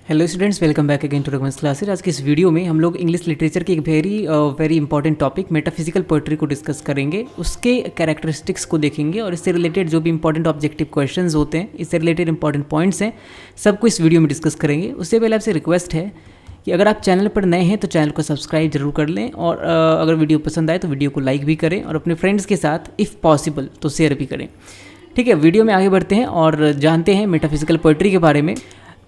Hello students, welcome back again to Raghuvansh classes. आज की इस वीडियो में हम लोग इंग्लिश लिटरेचर के एक very important topic metaphysical poetry को डिस्कस करेंगे, उसके कैरेक्टरिस्टिक्स को देखेंगे और इससे रिलेटेड जो भी इंपॉर्टेंट ऑब्जेक्टिव क्वेश्चंस होते हैं, इससे रिलेटेड इंपॉर्टेंट पॉइंट्स हैं, सबको इस वीडियो में डिस्कस करेंगे। उससे पहले आपसे रिक्वेस्ट है कि अगर आप चैनल पर नए हैं तो चैनल को सब्सक्राइब जरूर कर लें और अगर वीडियो पसंद आए तो वीडियो को लाइक भी करें और अपने फ्रेंड्स के साथ इफ़ पॉसिबल तो शेयर भी करें। ठीक है, वीडियो में आगे बढ़ते हैं और जानते हैं मेटाफिजिकल पोएट्री के बारे में।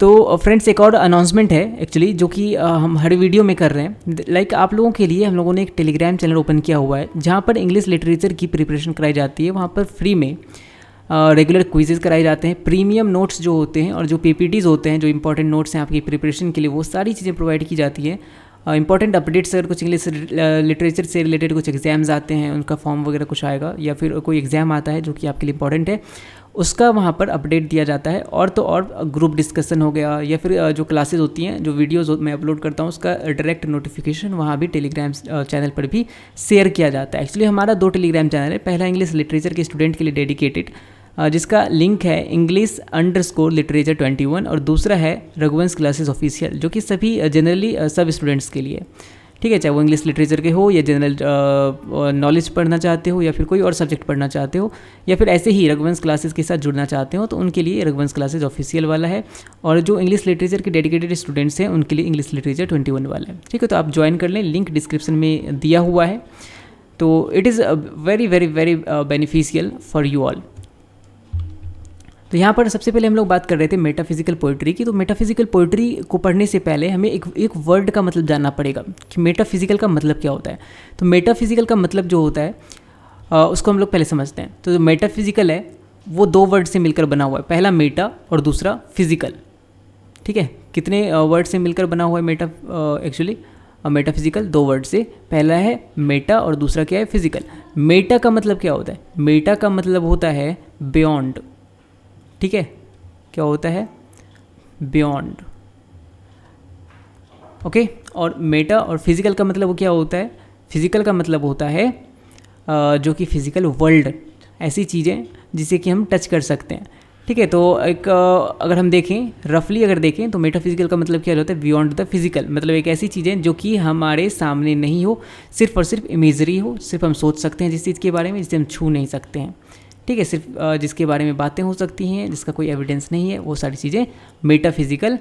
तो फ्रेंड्स, एक और अनाउंसमेंट है एक्चुअली जो कि हम हर वीडियो में कर रहे हैं। लाइक आप लोगों के लिए हम लोगों ने एक टेलीग्राम चैनल ओपन किया हुआ है जहाँ पर इंग्लिश लिटरेचर की प्रिपरेशन कराई जाती है। वहाँ पर फ्री में रेगुलर क्विजेज़ कराए जाते हैं, प्रीमियम नोट्स जो होते हैं और जो पीपीटीज़ होते हैं, जो इंपॉर्टेंट नोट्स हैं आपकी प्रिपरेशन के लिए, वो सारी चीज़ें प्रोवाइड की जाती हैं। इंपॉर्टेंट अपडेट्स, अगर कुछ इंग्लिश लिटरेचर से रिलेटेड कुछ एग्जाम्स आते हैं, उनका फॉर्म वगैरह कुछ आएगा या फिर कोई एग्ज़ाम आता है जो कि आपके लिए इंपॉर्टेंट है, उसका वहाँ पर अपडेट दिया जाता है। और तो और ग्रुप डिस्कशन हो गया या फिर जो क्लासेस होती हैं, जो वीडियोज़ मैं अपलोड करता हूँ, उसका डायरेक्ट नोटिफिकेशन वहाँ भी टेलीग्राम चैनल पर भी शेयर किया जाता है। एक्चुअली हमारा 2 टेलीग्राम चैनल है। पहला इंग्लिश लिटरेचर के स्टूडेंट के लिए डेडिकेटेड, जिसका लिंक है English_literature21, और दूसरा है रघुवंश क्लासेस ऑफिशियल, जो कि सभी जनरली सब स्टूडेंट्स के लिए। ठीक है, चाहे वो इंग्लिश लिटरेचर के हो या जनरल नॉलेज पढ़ना चाहते हो या फिर कोई और सब्जेक्ट पढ़ना चाहते हो या फिर ऐसे ही रघुवंश क्लासेस के साथ जुड़ना चाहते हो, तो उनके लिए रघुवंश क्लासेस ऑफिशियल वाला है। और जो इंग्लिश लिटरेचर के डेडिकेटेड स्टूडेंट्स हैं उनके लिए इंग्लिश लिटरेचर 21 वाला है। ठीक है, तो आप ज्वाइन कर लें, लिंक डिस्क्रिप्शन में दिया हुआ है। तो it is very very very beneficial for you all. तो यहाँ पर सबसे पहले हम लोग बात कर रहे थे मेटाफिजिकल पोएट्री की। तो मेटाफिजिकल पोएट्री को पढ़ने से पहले हमें एक वर्ड का मतलब जानना पड़ेगा कि मेटाफिजिकल का मतलब क्या होता है। तो मेटाफिजिकल का मतलब जो होता है उसको हम लोग पहले समझते हैं। तो जो मेटाफिजिकल है वो 2 वर्ड से मिलकर बना हुआ है, पहला मेटा और दूसरा फिजिकल। ठीक है, कितने वर्ड से मिलकर बना हुआ है मेटा? एक्चुअली मेटाफिजिकल 2 वर्ड से, पहला है मेटा और दूसरा क्या है? फिजिकल। मेटा का मतलब क्या होता है? मेटा का मतलब होता है बियॉन्ड। ठीक है, क्या होता है? बियॉन्ड। ओके, और मेटा और फिजिकल का मतलब वो क्या होता है? फिजिकल का मतलब होता है जो कि फिजिकल वर्ल्ड, ऐसी चीज़ें जिसे कि हम टच कर सकते हैं। ठीक है, तो एक अगर हम देखें, रफली अगर देखें तो मेटाफिजिकल का मतलब क्या होता है? बियॉन्ड द फिजिकल, मतलब एक ऐसी चीज़ें जो कि हमारे सामने नहीं हो, सिर्फ और सिर्फ इमेजरी हो, सिर्फ हम सोच सकते हैं जिस चीज़ के बारे में, जिसे हम छू नहीं सकते हैं। ठीक है, सिर्फ जिसके बारे में बातें हो सकती हैं, जिसका कोई एविडेंस नहीं है, वो सारी चीज़ें मेटाफिजिकल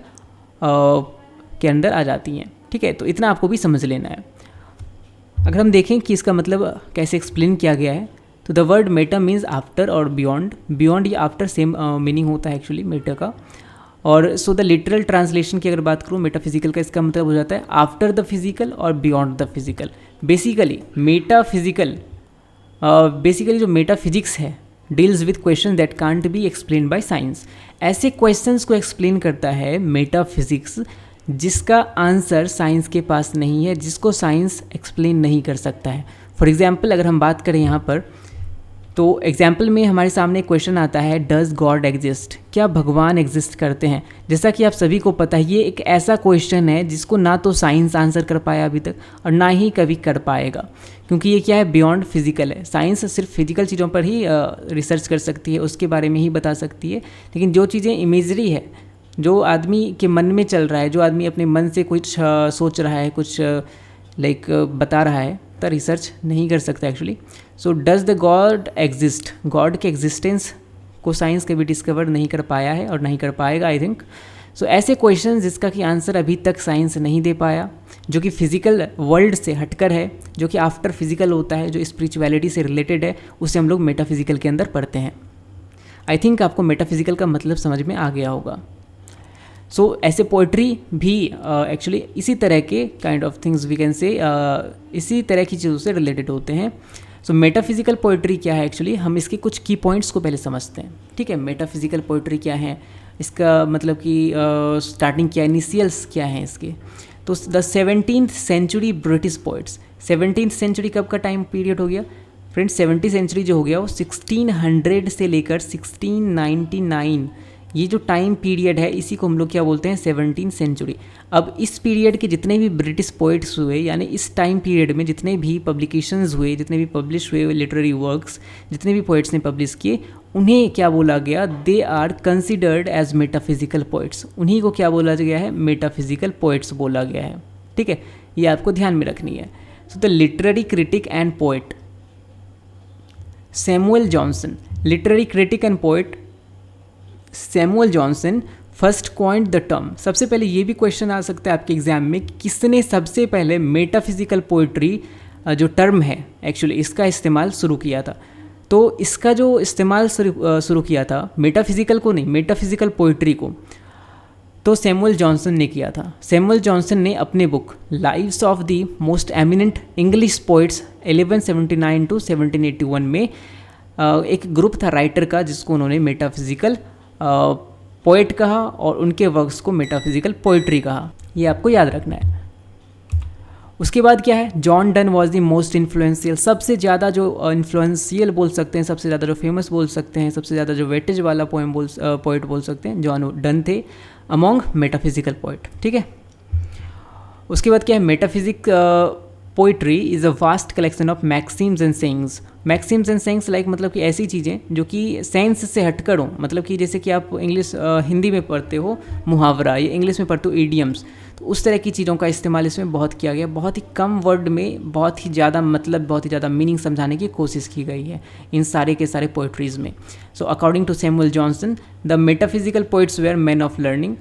के अंदर आ जाती हैं। ठीक है, तो इतना आपको भी समझ लेना है। अगर हम देखें कि इसका मतलब कैसे एक्सप्लेन किया गया है, तो the word Meta means after और बियॉन्ड। बियॉन्ड या आफ्टर सेम मीनिंग होता है एक्चुअली मेटा का। और सो द लिटरल ट्रांसलेशन की अगर बात करूँ मेटाफिजिकल का, इसका मतलब हो जाता है आफ्टर द फिजिकल और beyond the physical. Basically metaphysical, basically जो मेटाफिजिक्स है, deals with question that can't be explain by science. ऐसे क्वेश्चंस को एक्सप्लेन करता है मेटाफिजिक्स जिसका आंसर साइंस के पास नहीं है, जिसको साइंस एक्सप्लेन नहीं कर सकता है। फॉर एग्जाम्पल अगर हम बात करें यहाँ पर, तो एग्जाम्पल में हमारे सामने क्वेश्चन आता है, डज गॉड एग्जिस्ट? क्या भगवान एग्जिस्ट करते हैं? जैसा कि आप सभी को पता है, ये एक ऐसा क्वेश्चन है जिसको ना तो साइंस आंसर कर पाया अभी तक और ना ही कभी कर पाएगा, क्योंकि ये क्या है? बियॉन्ड फिजिकल है। साइंस सिर्फ फिजिकल चीज़ों पर ही रिसर्च कर सकती है, उसके बारे में ही बता सकती है। लेकिन जो चीज़ें इमेजरी है, जो आदमी के मन में चल रहा है, जो आदमी अपने मन से कुछ सोच रहा है, कुछ लाइक बता रहा है, तो रिसर्च नहीं कर सकता actually. So does the God exist? God के एग्जिस्टेंस को साइंस कभी डिस्कवर नहीं कर पाया है और नहीं कर पाएगा, आई थिंक। सो ऐसे क्वेश्चन जिसका कि आंसर अभी तक साइंस नहीं दे पाया, जो कि फिजिकल वर्ल्ड से हटकर है, जो कि आफ्टर फिजिकल होता है, जो स्पिरिचुअलिटी से रिलेटेड है, उसे हम लोग मेटाफिजिकल के अंदर पढ़ते हैं। आई थिंक आपको मेटाफिजिकल का मतलब समझ में आ गया होगा। सो ऐसे पोइट्री भी एक्चुअली इसी तरह के kind of things we can say, इसी तरह की चीज़ों से रिलेटेड होते हैं। सो मेटाफिजिकल पोइट्री क्या है एक्चुअली, हम इसके कुछ की पॉइंट्स को पहले समझते हैं। ठीक है, मेटाफिजिकल पोइट्री क्या है, इसका मतलब कि स्टार्टिंग क्या, इनिशियल्स क्या हैं इसके। तो the 17th century British poets, 17th century कब का टाइम पीरियड हो गया फ्रेंड्स? 70 सेंचुरी जो हो गया वो 1600 से लेकर 1699 ये जो टाइम पीरियड है इसी को हम लोग क्या बोलते हैं 17th सेंचुरी। अब इस पीरियड के जितने भी ब्रिटिश पोइट्स हुए, यानी इस टाइम पीरियड में जितने भी पब्लिकेशंस हुए, जितने भी पब्लिश हुए लिटरेरी वर्क्स, जितने भी पोइट्स ने पब्लिश किए, उन्हें क्या बोला गया, they are considered as metaphysical poets. उन्हीं को क्या बोला गया है, मेटाफिजिकल पोइट्स बोला गया है। ठीक है, ये आपको ध्यान में रखनी है। So the literary critic and poet Samuel Johnson, literary critic and poet Samuel Johnson first coined the term. सबसे पहले ये भी क्वेश्चन आ सकता है आपके एग्जाम में, किसने सबसे पहले मेटाफिजिकल पोइट्री जो टर्म है एक्चुअली इसका इस्तेमाल शुरू किया था। तो इसका जो इस्तेमाल शुरू किया था, मेटाफिजिकल को नहीं, मेटाफिजिकल पोइट्री को, तो सैमुअल जॉनसन ने किया था। सैमुअल जॉनसन ने अपने book lives of the most eminent English poets 1179 to 1781 में एक ग्रुप था राइटर का जिसको उन्होंने मेटाफिजिकल पोइट कहा और उनके वर्क्स को मेटाफिजिकल पोइट्री कहा। ये आपको याद रखना है। उसके बाद क्या है, John Donne was the most influential, सबसे ज़्यादा जो इन्फ्लुएंशियल बोल सकते हैं, सबसे ज़्यादा जो फेमस बोल सकते हैं, सबसे ज़्यादा जो वेटेज वाला पोइट बोल सकते हैं, जॉन डन थे अमोंग मेटाफिजिकल पोइट। ठीक है, उसके बाद क्या है, metaphysic poetry is a vast collection of Maxim's and sayings. Maxim's and sayings like मतलब कि ऐसी चीज़ें जो कि सेंस से हटकर हो, मतलब कि जैसे कि आप इंग्लिश हिंदी में पढ़ते हो मुहावरा, या इंग्लिश में पढ़ते हो ईडियम्स, तो उस तरह की चीज़ों का इस्तेमाल इसमें बहुत किया गया। बहुत ही कम वर्ड में बहुत ही ज़्यादा मतलब, बहुत ही ज़्यादा मीनिंग समझाने की कोशिश की गई है इन सारे के सारे पोइट्रीज़ में। So according to Samuel Johnson the metaphysical poets were man of learning,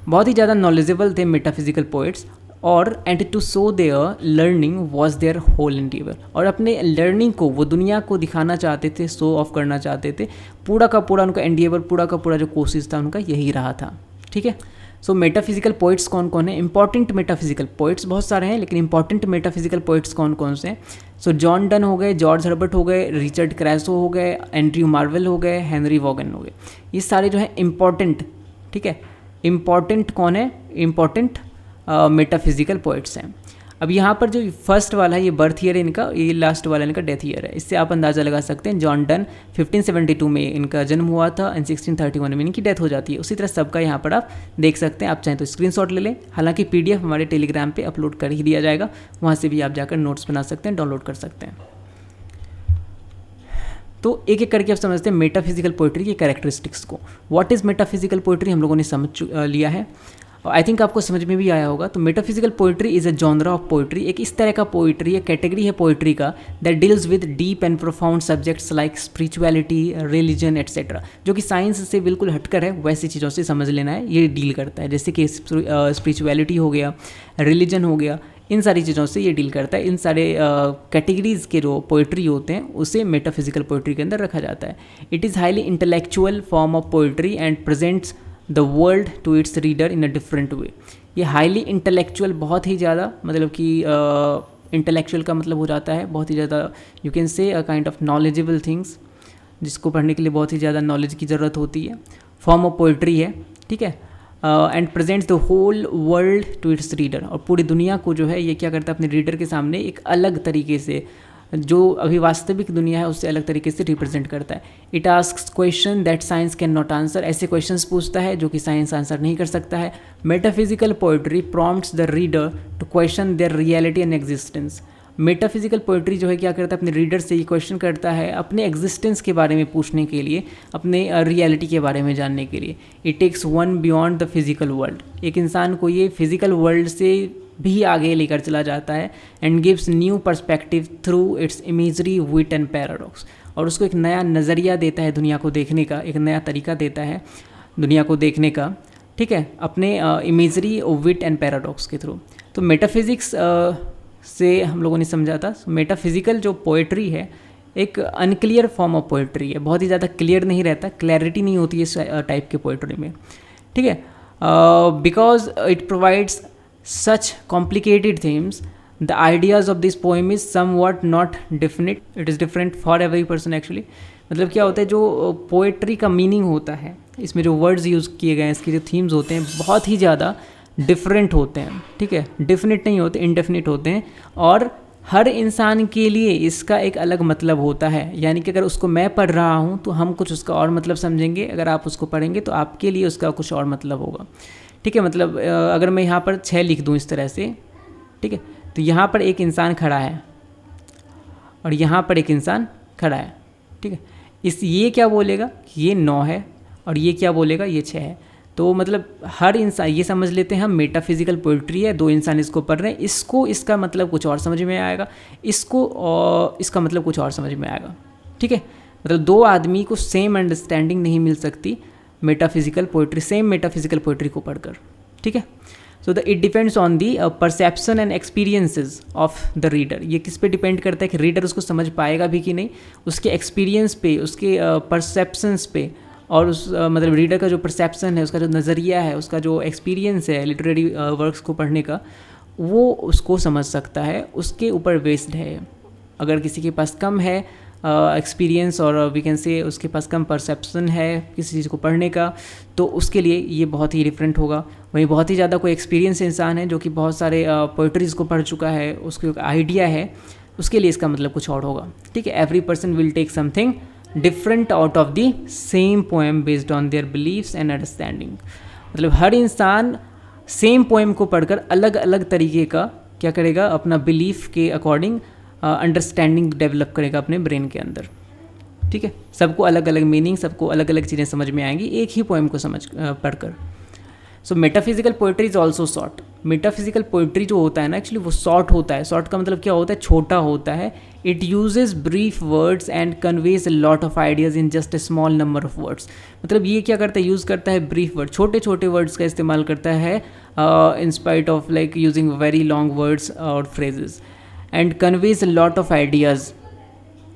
बहुत ही ज़्यादा नॉलेजेबल थे मेटाफिजिकल पोइट्स, और and to show their learning was their whole endeavour, और अपने लर्निंग को वो दुनिया को दिखाना चाहते थे, शो ऑफ करना चाहते थे। पूरा का पूरा उनका एंडीवर, पूरा का पूरा जो कोशिश था उनका यही रहा था। ठीक है, सो मेटाफिजिकल पोइट्स कौन कौन है, इंपॉर्टेंट मेटाफिजिकल पोइट्स बहुत सारे हैं, लेकिन इंपॉर्टेंट मेटाफिजिकल पोइट्स कौन कौन से हैं। सो जॉन डन हो गए, जॉर्ज हर्बर्ट हो गए, रिचर्ड क्रैसो हो गए, एंड्रयू मार्वेल हो गए, हेनरी वॉगन हो गए। ये सारे जो है इंपॉर्टेंट, ठीक है, इंपॉर्टेंट कौन है, इंपॉर्टेंट मेटाफिजिकल पोइट्स हैं। अब यहाँ पर जो फर्स्ट वाला है ये बर्थ ईयर है इनका, ये लास्ट वाला इनका डेथ ईयर है। इससे आप अंदाज़ा लगा सकते हैं जॉन डन 1572 में इनका जन्म हुआ था एंड 1631 में इनकी डेथ हो जाती है। उसी तरह सबका यहाँ पर आप देख सकते हैं, आप चाहें तो स्क्रीनशॉट ले लें। हालांकि PDF हमारे टेलीग्राम पे अपलोड कर ही दिया जाएगा, वहाँ से भी आप जाकर नोट्स बना सकते हैं, डाउनलोड कर सकते हैं। तो एक एक करके आप समझते हैं मेटाफिजिकल पोइट्री की कैरेक्टरिस्टिक्स को। व्हाट इज़ मेटाफिजिकल पोइट्री हम लोगों ने समझ लिया है, आई थिंक आपको समझ में भी आया होगा। तो metaphysical poetry is a genre of poetry, एक इस तरह का पोइट्री, एक कैटेगरी है पोइट्री का that deals with deep and profound subjects like spirituality, religion etcetera, जो कि साइंस से बिल्कुल हटकर है, वैसी चीज़ों से समझ लेना है, ये डील करता है। जैसे कि स्पिरिचुअलिटी हो गया, रिलीजन हो गया, इन सारी चीज़ों से ये डील करता है। इन सारे कैटेगरीज़ के जो पोइट्री होते हैं उसे मेटाफिजिकल पोइट्री के अंदर रखा जाता है। It is highly intellectual form of poetry and presents the world to its reader in a different way. ये हाईली इंटेलेक्चुअल, बहुत ही ज़्यादा, मतलब कि इंटेलेक्चुअल का मतलब हो जाता है बहुत ही ज़्यादा, you can say a kind of knowledgeable things, जिसको पढ़ने के लिए बहुत ही ज़्यादा नॉलेज की ज़रूरत होती है, फॉर्म ऑफ पोइट्री है। ठीक है, and presents the whole world to its reader, और पूरी दुनिया को जो है ये क्या करता है, अपने रीडर के सामने एक अलग तरीके से, जो अभी वास्तविक दुनिया है उससे अलग तरीके से रिप्रेजेंट करता है। It asks question that science can not answer, ऐसे क्वेश्चंस पूछता है जो कि साइंस आंसर नहीं कर सकता है। Metaphysical poetry prompts the reader to question their reality and existence. Metaphysical poetry जो है क्या करता है, अपने रीडर से ये क्वेश्चन करता है अपने एग्जिस्टेंस के बारे में पूछने के लिए, अपने रियलिटी के बारे में जानने के लिए। It takes one beyond the physical world, एक इंसान को ये फिजिकल वर्ल्ड से भी आगे लेकर चला जाता है। And gives new perspective through its imagery, wit and paradox, और उसको एक नया नज़रिया देता है दुनिया को देखने का, एक नया तरीका देता है दुनिया को देखने का। ठीक है, अपने इमेजरी, विट एंड पैराडॉक्स के थ्रू। तो मेटाफिजिक्स से हम लोगों ने समझा था, मेटाफिजिकल जो पोइट्री है एक अनक्लियर फॉर्म ऑफ पोइट्री है, बहुत ही ज़्यादा क्लियर नहीं रहता, क्लैरिटी नहीं होती है इस टाइप के पोइट्री में। ठीक है, because it provides such complicated themes, the ideas of this poem is somewhat not definite, it is different for every person actually। मतलब क्या होता है, जो पोएट्री का मीनिंग होता है, इसमें जो वर्ड्स यूज़ किए गए हैं, इसके जो थीम्स होते हैं बहुत ही ज़्यादा डिफरेंट होते हैं। ठीक है, डेफिनेट नहीं होते, इनडेफिनिट होते हैं, और हर इंसान के लिए इसका एक अलग मतलब होता है, यानी कि अगर उसको मैं पढ़ रहा हूँ तो हम कुछ उसका और मतलब समझेंगे, अगर आप उसको पढ़ेंगे तो आपके लिए उसका कुछ और मतलब होगा। ठीक है, मतलब अगर मैं यहाँ पर 6 लिख दूँ इस तरह से, ठीक है, तो यहाँ पर एक इंसान खड़ा है और यहाँ पर एक इंसान खड़ा है, ठीक है, ये क्या बोलेगा कि ये 9 है और ये क्या बोलेगा, ये 6 है। तो मतलब हर इंसान, ये समझ लेते हैं हम मेटाफिजिकल पोइट्री है, 2 इंसान इसको पढ़ रहे हैं, इसको इसका मतलब कुछ और समझ में आएगा, इसको और इसका मतलब कुछ और समझ में आएगा। ठीक है, मतलब 2 आदमी को सेम अंडरस्टैंडिंग नहीं मिल सकती metaphysical poetry, same metaphysical poetry को पढ़कर। ठीक है, so it depends on the perception and experiences of the reader. ये किस पे डिपेंड करता है कि रीडर उसको समझ पाएगा भी कि नहीं, उसके एक्सपीरियंस पे, उसके परसेप्शंस पे, और उस मतलब रीडर का जो परसेप्शन है, उसका जो नज़रिया है, उसका जो एक्सपीरियंस है लिटरेरी वर्क्स को पढ़ने का, वो उसको समझ सकता है, उसके ऊपर बेस्ड है। अगर किसी के पास कम है एक्सपीरियंस और वी कैन से उसके पास कम परसेप्शन है किसी चीज़ को पढ़ने का, तो उसके लिए ये बहुत ही डिफरेंट होगा। वहीं बहुत ही ज़्यादा कोई एक्सपीरियंस इंसान है जो कि बहुत सारे पोइट्रीज़ को पढ़ चुका है, उसको आइडिया है, उसके लिए इसका मतलब कुछ और होगा। ठीक है, every person will take something different out of the same poem based on their beliefs and understanding. मतलब हर इंसान सेम पोएम को पढ़कर अलग अलग तरीके का क्या करेगा, अपना बिलीफ के अकॉर्डिंग अंडरस्टैंडिंग डेवलप करेगा अपने ब्रेन के अंदर। ठीक है, सबको अलग अलग मीनिंग, सबको अलग अलग चीज़ें समझ में आएंगी एक ही पोएम को पढ़कर। So metaphysical poetry is also short. Metaphysical poetry जो होता है ना, एक्चुअली वो शॉर्ट होता है। शॉर्ट का मतलब क्या होता है, छोटा होता है। It uses brief words and conveys a lot of ideas in just a small number of words. मतलब ये क्या करता है, यूज़ करता है ब्रीफ वर्ड, छोटे छोटे वर्ड्स का इस्तेमाल करता है in spite of like using very long words और phrases, and conveys a lot of ideas.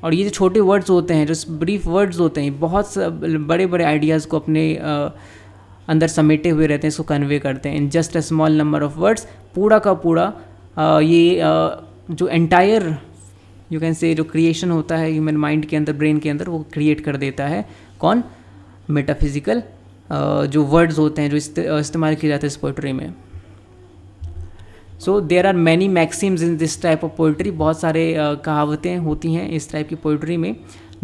और ये जो छोटे वर्ड्स होते हैं, जो ब्रीफ वर्ड्स होते हैं, बहुत बड़े बड़े आइडियाज़ को अपने अंदर समेटे हुए रहते हैं, इसको कन्वे करते हैं in just a small number of words. पूरा का पूरा ये जो एंटायर यू कैन से जो क्रिएशन होता है ह्यूमन माइंड के अंदर, ब्रेन के अंदर, वो क्रिएट कर देता है कौन, मेटाफिजिकल जो वर्ड्स होते हैं जो इस्तेमाल किए जाते हैं इस पोइट्री में। So there are many maxims in this type of poetry. बहुत सारे कहावतें होती हैं इस टाइप की पोइट्री में।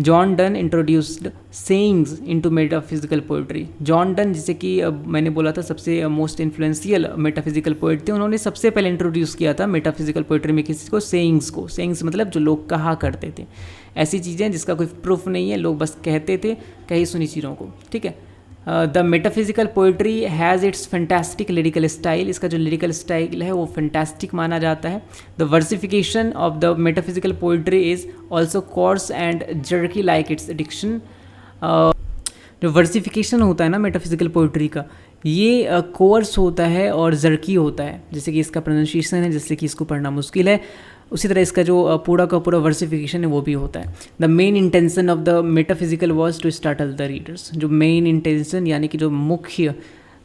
John Donne introduced sayings into metaphysical poetry. John Donne, जिसे कि मैंने बोला था सबसे मोस्ट इन्फ्लुएंशियल मेटाफिजिकल पोइट थे, उन्होंने सबसे पहले इंट्रोड्यूस किया था मेटाफिजिकल पोइट्री में किसी को, सेइंग्स को। सेइंग्स मतलब जो लोग कहा करते थे, ऐसी चीज़ें जिसका कोई प्रूफ नहीं है, लोग बस कहते थे कही सुनी चीज़ों को। ठीक है, the metaphysical poetry has its fantastic lyrical style. इसका जो लिरिकल स्टाइल है वो फैंटास्टिक माना जाता है। The versification of the metaphysical poetry is also coarse and jerky like its diction. जो वर्सिफिकेशन होता है ना मेटाफिजिकल पोइट्री का, ये कोर्स होता है और जर्की होता है, जैसे कि इसका प्रोनाउंसिएशन है, जैसे कि इसको पढ़ना मुश्किल है, उसी तरह इसका जो पूरा का पूरा वर्सिफिकेशन है वो भी होता है। The main intention of the metaphysical was to startle the readers. जो मेन इंटेंशन यानी कि जो मुख्य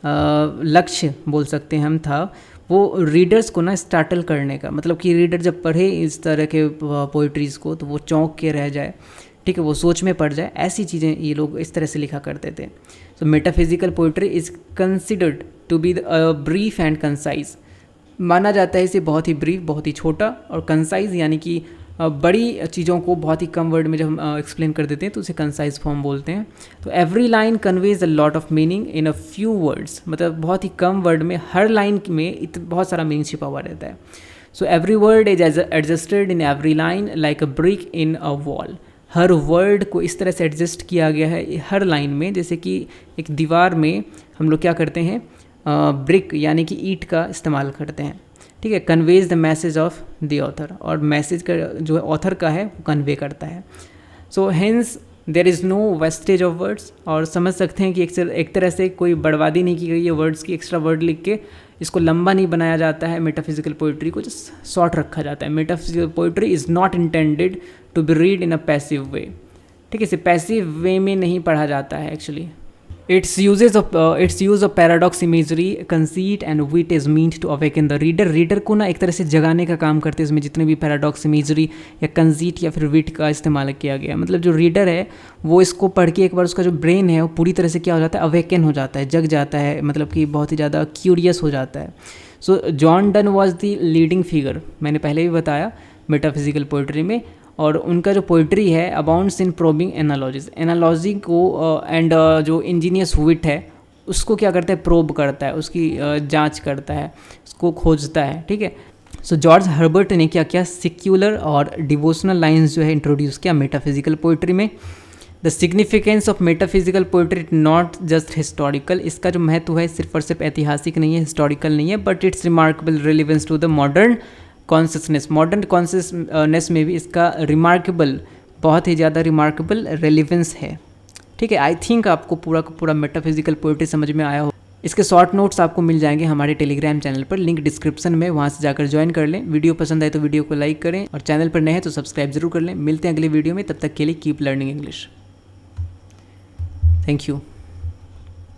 लक्ष्य बोल सकते हैं हम था, वो रीडर्स को ना स्टार्टल करने का, मतलब कि रीडर जब पढ़े इस तरह के पोइट्रीज़ को तो वो चौंक के रह जाए, ठीक है, वो सोच में पड़ जाए, ऐसी चीज़ें ये लोग इस तरह से लिखा करते थे। So metaphysical poetry is considered to be brief and concise. माना जाता है इसे बहुत ही ब्रीफ, बहुत ही छोटा, और कंसाइज यानी कि बड़ी चीज़ों को बहुत ही कम वर्ड में जब हम एक्सप्लेन कर देते हैं तो उसे कंसाइज फॉर्म बोलते हैं। तो every line conveys a lot of meaning in a few words. मतलब बहुत ही कम वर्ड में, हर लाइन में बहुत सारा मीनिंग छिपा हुआ रहता है। So every word is adjusted in every line like a brick in a wall. Her word को इस तरह से एडजस्ट किया गया है हर लाइन में, जैसे कि एक दीवार में हम लोग क्या करते हैं, ब्रिक यानी कि ईंट का इस्तेमाल करते हैं। ठीक है, conveys the message of the author, और मैसेज का जो ऑथर का है वो कन्वे करता है। So hence there is no wastage of words. और समझ सकते हैं कि एक तरह से कोई बर्बादी नहीं की गई है वर्ड्स की, एक्स्ट्रा वर्ड लिख के इसको लंबा नहीं बनाया जाता है। मेटाफिजिकल पोइट्री को जस्ट शॉर्ट रखा जाता है। Metaphysical poetry is not intended to be read in a passive way. ठीक है, इसे पैसिव वे में नहीं पढ़ा जाता है actually. its use of paradox imagery, conceit and wit is meant to awaken the reader. Reader को ना एक तरह से जगाने का काम करते हैं इसमें जितने भी पैराडॉक्स इमेजरी या कंसीट या फिर विट का इस्तेमाल किया गया। मतलब जो रीडर है वो इसको पढ़ के एक बार उसका जो ब्रेन है वो पूरी तरह से क्या हो जाता है, अवेकन हो जाता है, जग जाता है, मतलब कि बहुत ही ज़्यादा क्यूरियस हो जाता है। सो John Donne was the leading figure, मैंने पहले भी बताया। मेटाफिजिकल पोइट्री में। और उनका जो पोइट्री है abounds in probing analogies, analogy को एंड जो इंजीनियस विट है उसको क्या करता है, प्रोब करता है, उसकी जांच करता है, उसको खोजता है, ठीक है। सो जॉर्ज हर्बर्ट ने क्या किया, सिक्युलर और डिवोशनल लाइंस जो है इंट्रोड्यूस किया मेटाफिजिकल पोइट्री में। The significance of metaphysical poetry not just historical, इसका जो महत्व है सिर्फ और सिर्फ ऐतिहासिक नहीं है, हिस्टोरिकल नहीं है, but its remarkable relevance to the modern consciousness, modern consciousness में भी इसका रिमार्केबल, बहुत ही ज़्यादा रिमार्केबल रेलिवेंस है, ठीक है। आई थिंक आपको पूरा का पूरा मेटाफिजिकल पोइट्री समझ में आया हो। इसके शॉर्ट नोट्स आपको मिल जाएंगे हमारे टेलीग्राम चैनल पर, लिंक डिस्क्रिप्शन में, वहाँ से जाकर ज्वाइन कर लें। वीडियो पसंद आए तो वीडियो को लाइक करें और चैनल पर नए हैं तो सब्सक्राइब जरूर कर लें। मिलते हैं अगले वीडियो में, तब तक के लिए keep learning English. Thank you.